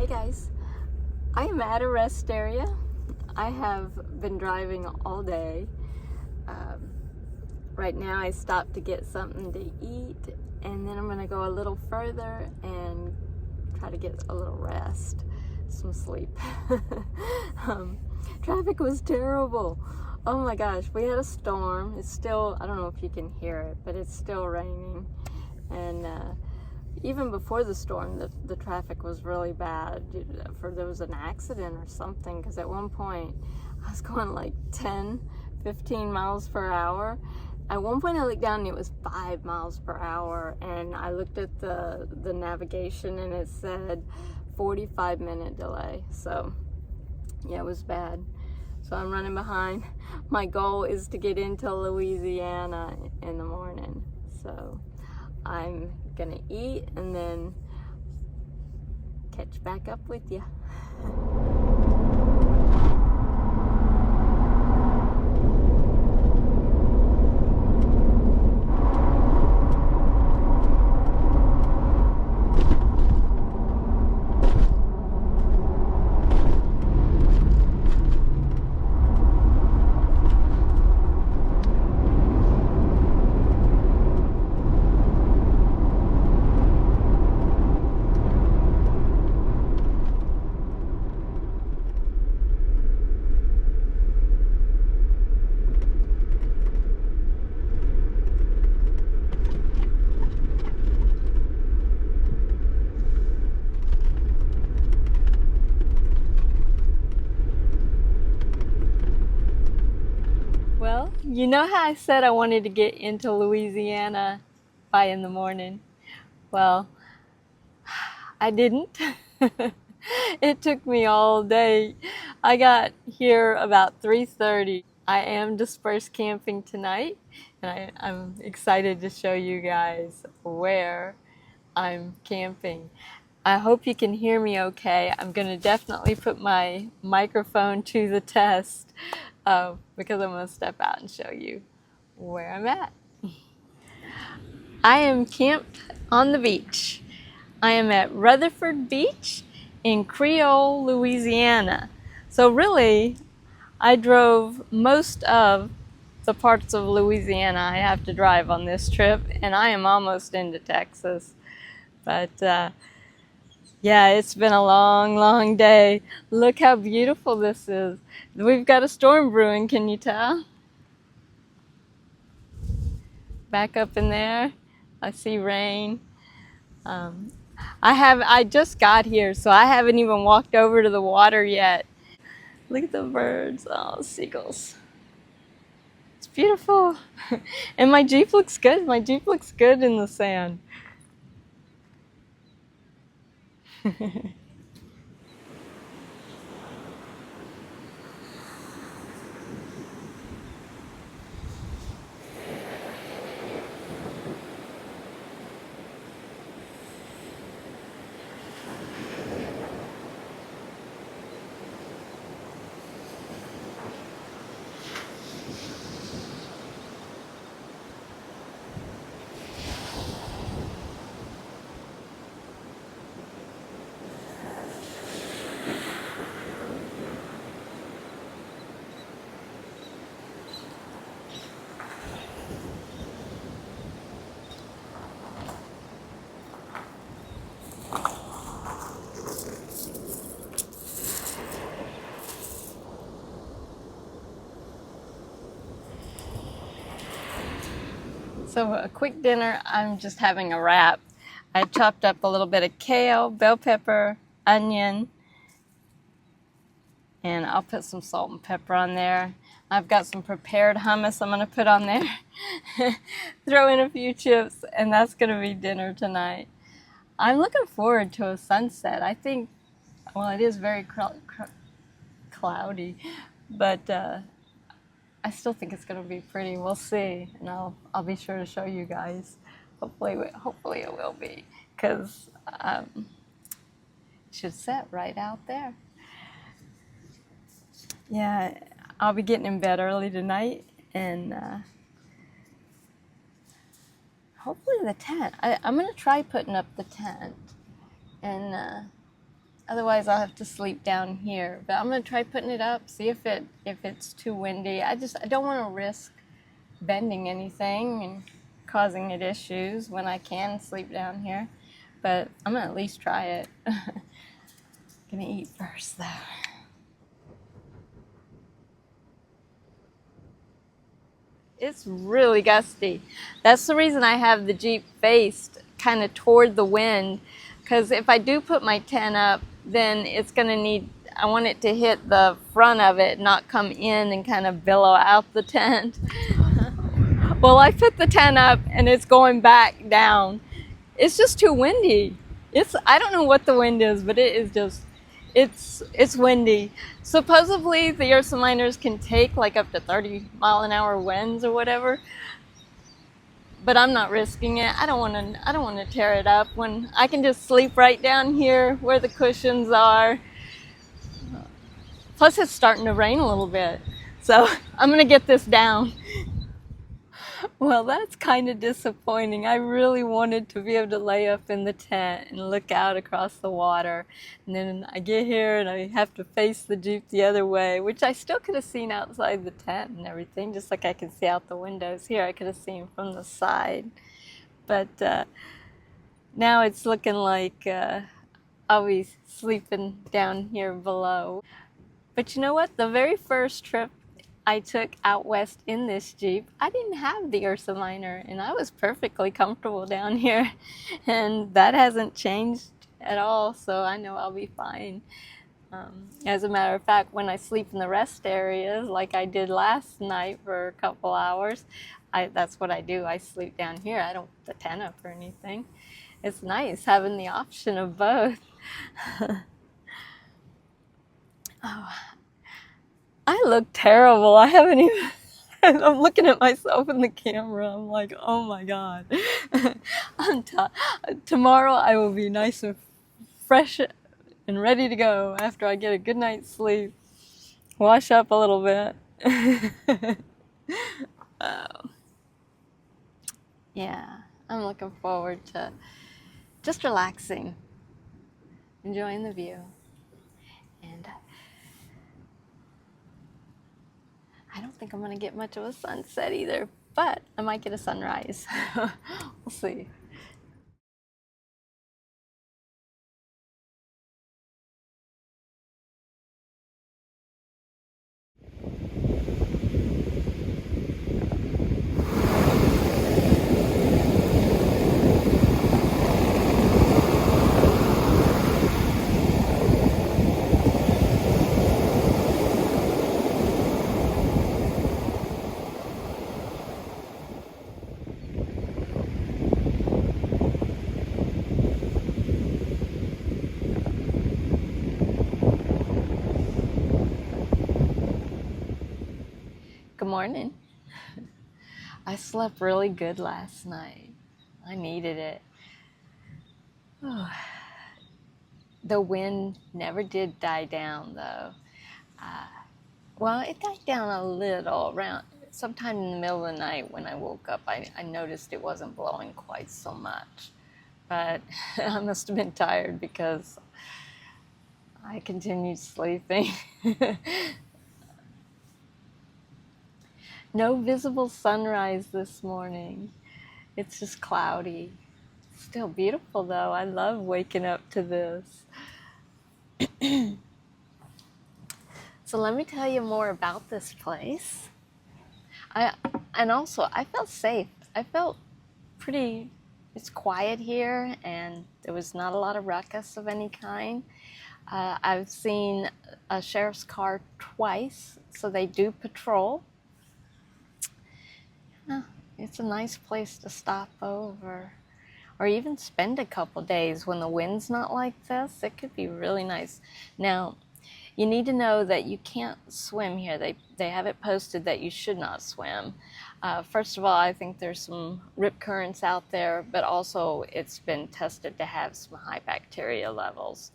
Hey guys, I am at a rest area. I have been driving all day. Right now I stopped to get something to eat, and then I'm going to go a little further and try to get a little rest, some sleep. Traffic was terrible. Oh my gosh, we had a storm. It's still, I don't know if you can hear it, but it's still raining. And even before the storm, the traffic was really bad. There was an accident or something, because at one point I was going like 10, 15 miles per hour. At one point I looked down and it was 5 miles per hour, and I looked at the navigation and it said 45-minute delay. So yeah, it was bad. So I'm running behind. My goal is to get into Louisiana in the morning. So I'm gonna eat and then catch back up with you. Well, you know how I said I wanted to get into Louisiana by in the morning? Well, I didn't. It took me all day. I got here about 3:30. I am dispersed camping tonight, and I'm excited to show you guys where I'm camping. I hope you can hear me okay. I'm going to definitely put my microphone to the test because I'm going to step out and show you where I'm at. I am camped on the beach. I am at Rutherford Beach in Creole, Louisiana. So really, I drove most of the parts of Louisiana I have to drive on this trip, and I am almost into Texas. But yeah, it's been a long, long day. Look how beautiful this is. We've got a storm brewing, can you tell? Back up in there, I see rain. I just got here, so I haven't even walked over to the water yet. Look at the birds, oh, seagulls. It's beautiful. And my Jeep looks good. My Jeep looks good in the sand. So a quick dinner, I'm just having a wrap. I chopped up a little bit of kale, bell pepper, onion, and I'll put some salt and pepper on there. I've got some prepared hummus I'm gonna put on there. Throw in a few chips, and that's gonna be dinner tonight. I'm looking forward to a sunset. I think, well, it is very cloudy, but I still think it's going to be pretty. We'll see, and I'll be sure to show you guys. Hopefully it will be, because it should set right out there. Yeah, I'll be getting in bed early tonight, and hopefully the tent. I'm going to try putting up the tent, and Otherwise, I'll have to sleep down here. But I'm gonna try putting it up, see if it's too windy. I don't want to risk bending anything and causing it issues when I can sleep down here. But I'm gonna at least try it. Gonna eat first though. It's really gusty. That's the reason I have the Jeep faced kind of toward the wind, because if I do put my tent up, then it's going to need, I want it to hit the front of it, not come in and kind of billow out the tent. Well, I put the tent up and it's going back down. It's just too windy. I don't know what the wind is, but it is just, it's windy. Supposedly the Ursa Minors can take like up to 30-mile-an-hour winds or whatever, but I'm not risking it. I don't want to tear it up when I can just sleep right down here where the cushions are. Plus it's starting to rain a little bit, so I'm gonna get this down. Well, that's kind of disappointing. I really wanted to be able to lay up in the tent and look out across the water. And then I get here and I have to face the Jeep the other way, which I still could have seen outside the tent and everything, just like I can see out the windows here. I could have seen from the side. But now it's looking like I'll be sleeping down here below. But you know what? The very first trip I took out west in this Jeep, I didn't have the Ursa Minor, and I was perfectly comfortable down here, and that hasn't changed at all, so I know I'll be fine. As a matter of fact, when I sleep in the rest areas, like I did last night for a couple hours, that's what I do. I sleep down here. I don't put the tent up or anything. It's nice having the option of both. Oh, I look terrible. I haven't even, I'm looking at myself in the camera. I'm like, oh my God. Tomorrow I will be nice and fresh and ready to go after I get a good night's sleep. Wash up a little bit. Yeah, I'm looking forward to just relaxing, enjoying the view. And I don't think I'm going to get much of a sunset either, but I might get a sunrise. We'll see. Good morning. I slept really good last night. I needed it. The wind never did die down though. Well, it died down a little around sometime in the middle of the night when I woke up. I noticed it wasn't blowing quite so much. But I must have been tired because I continued sleeping. No visible sunrise this morning. It's just cloudy. Still beautiful though. I love waking up to this. So let me tell you more about this place. And also I felt safe. I felt pretty, it's quiet here and there was not a lot of ruckus of any kind. I've seen a sheriff's car twice, so they do patrol. It's a nice place to stop over or even spend a couple days when the wind's not like this. It could be really nice. Now, you need to know that you can't swim here. They have it posted that you should not swim. First of all, I think there's some rip currents out there, but also it's been tested to have some high bacteria levels.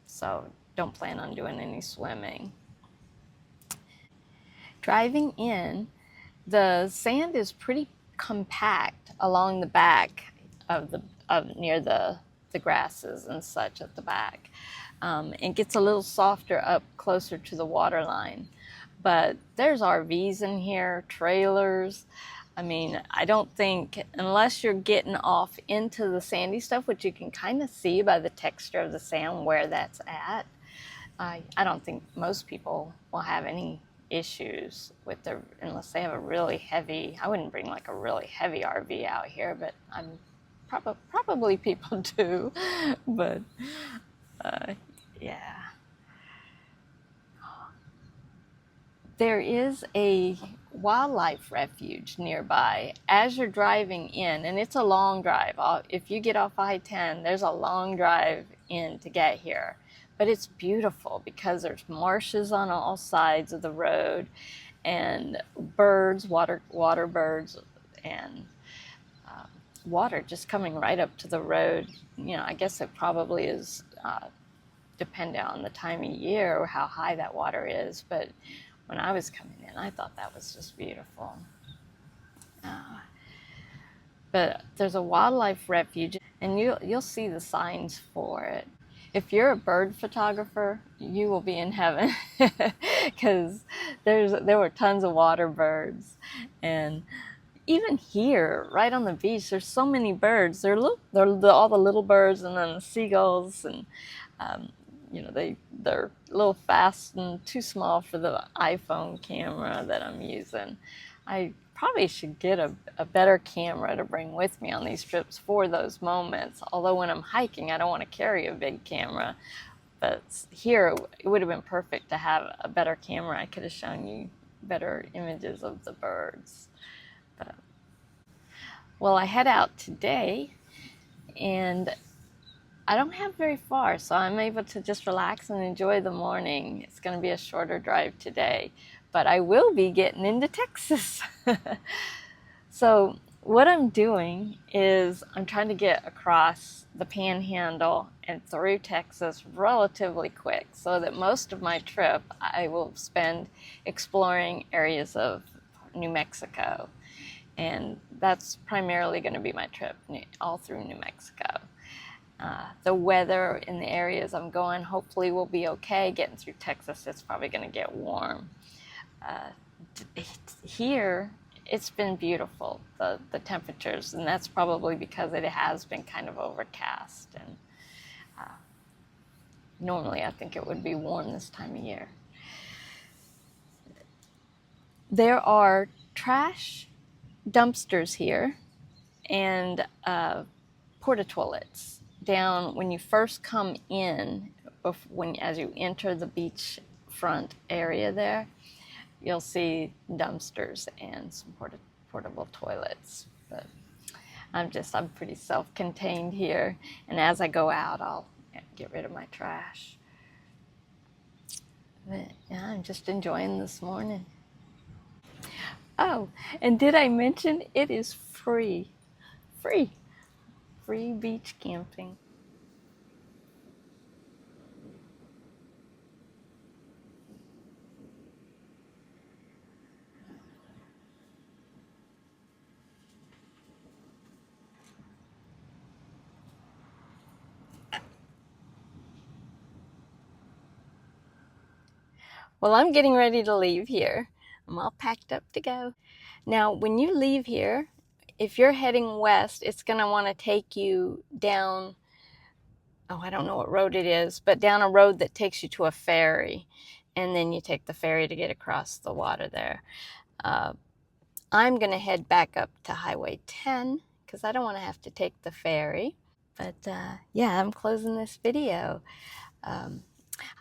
So don't plan on doing any swimming. Driving in, the sand is pretty compact along the back of near the the grasses and such at the back. It gets a little softer up closer to the water line. But there's RVs in here, trailers. I mean, I don't think, unless you're getting off into the sandy stuff, which you can kind of see by the texture of the sand where that's at, I don't think most people will have any issues with their, unless they have a really heavy, I wouldn't bring like a really heavy RV out here, but I'm probably people do, but yeah. There is a wildlife refuge nearby as you're driving in, and it's a long drive. If you get off I-10, there's a long drive in to get here. But it's beautiful because there's marshes on all sides of the road, and birds, water birds, and water just coming right up to the road. You know, I guess it probably is dependent on the time of year or how high that water is, but when I was coming in, I thought that was just beautiful. But there's a wildlife refuge, and you'll see the signs for it. If you're a bird photographer, you will be in heaven, because there were tons of water birds, and even here, right on the beach, there's so many birds. They're all the little birds, and then the seagulls, and you know, they're a little fast and too small for the iPhone camera that I'm using. I probably should get a better camera to bring with me on these trips for those moments. Although when I'm hiking, I don't want to carry a big camera. But here, it would have been perfect to have a better camera. I could have shown you better images of the birds. But, well, I head out today, and I don't have very far, so I'm able to just relax and enjoy the morning. It's going to be a shorter drive today, but I will be getting into Texas. So what I'm doing is I'm trying to get across the Panhandle and through Texas relatively quick, so that most of my trip I will spend exploring areas of New Mexico. And that's primarily going to be my trip, all through New Mexico. The weather in the areas I'm going hopefully will be okay. Getting through Texas, it's probably going to get warm. Here, it's been beautiful, the temperatures, and that's probably because it has been kind of overcast. And normally I think it would be warm this time of year. There are trash dumpsters here and porta toilets down when you first come in. As you enter the beach front area there, you'll see dumpsters and some portable toilets. But I'm pretty self-contained here, and as I go out, I'll get rid of my trash. But yeah, I'm just enjoying this morning. Oh, and did I mention it is free? Free beach camping. Well, I'm getting ready to leave here. I'm all packed up to go. Now, when you leave here, if you're heading west, it's going to want to take you down, oh, I don't know what road it is, but down a road that takes you to a ferry. And then you take the ferry to get across the water there. I'm going to head back up to Highway 10 because I don't want to have to take the ferry. But yeah, I'm closing this video.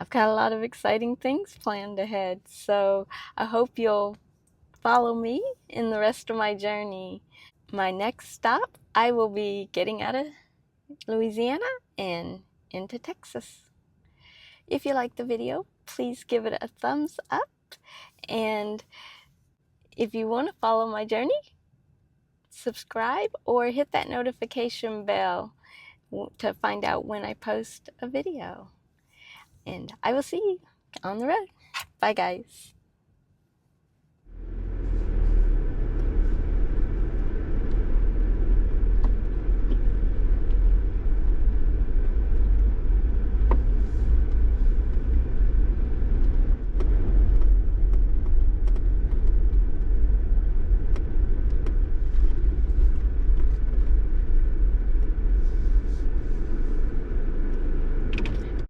I've got a lot of exciting things planned ahead, so I hope you'll follow me in the rest of my journey. My next stop, I will be getting out of Louisiana and into Texas. If you like the video, please give it a thumbs up, and if you want to follow my journey, subscribe or hit that notification bell to find out when I post a video. And I will see you on the road. Bye, guys.